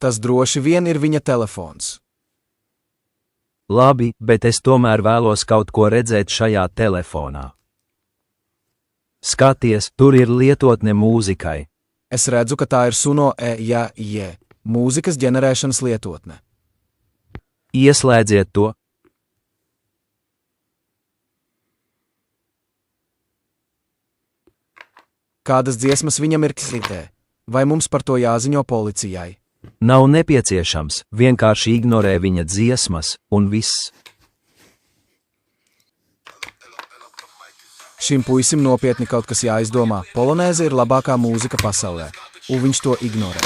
Tas droši vien ir viņa telefons. Labi, bet es tomēr vēlos kaut ko redzēt šajā telefonā. Skaties, tur ir lietotne mūzikai. Es redzu, ka tā ir Suno EJJ, mūzikas ģenerēšanas lietotne. Ieslēdziet to. Kādas dziesmas viņam ir klipē? Vai mums par to jāziņo policijai? Nav nepieciešams, vienkārši ignorē viņa dziesmas, un viss. Šim puisim nopietni kaut kas jāizdomā. Polonēze ir labākā mūzika pasaulē, un viņš to ignorē.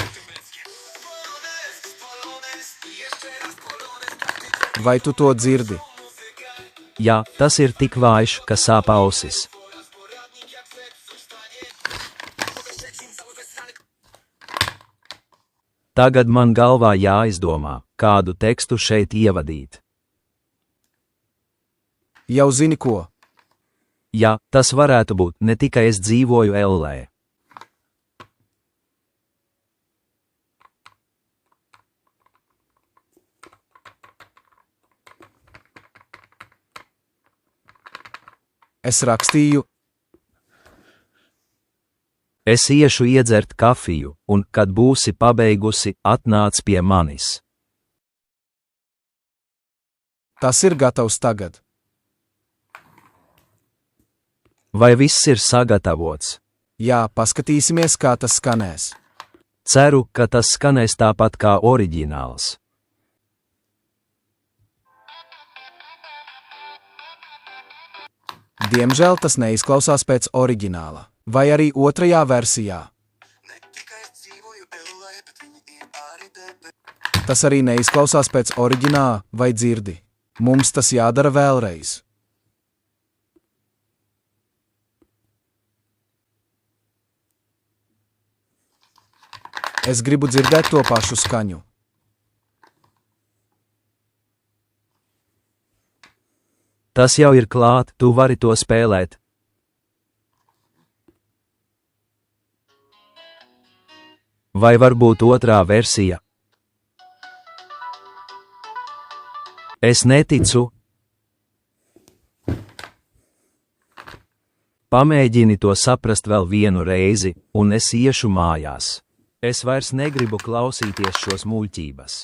Vai tu to dzirdi? Jā, tas ir tik vājš, ka sāp ausis. Tagad man galvā jāizdomā, kādu tekstu šeit ievadīt. Jau zini ko? Jā, tas varētu būt, ne tikai es dzīvoju Ellē. Es rakstīju. Es iešu iedzert kafiju, un, kad būsi pabeigusi, atnāc pie manis. Tas ir gatavs tagad. Vai viss ir sagatavots? Jā, paskatīsimies, kā tas skanēs. Ceru, ka tas skanēs tāpat kā oriģināls. Diemžēl tas neizklausās pēc oriģināla. Vai arī otrajā versijā. Tas arī neizklausās pēc oriģināla, vai dzirdi? Mums tas jādara vēlreiz. Es gribu dzirdēt to pašu skaņu. Tas jau ir klāt, tu vari to spēlēt. Vai varbūt otrā versija? Es neticu. Pamēģini to saprast vēl vienu reizi, un es iešu mājās. Es vairs negribu klausīties šos muļķības.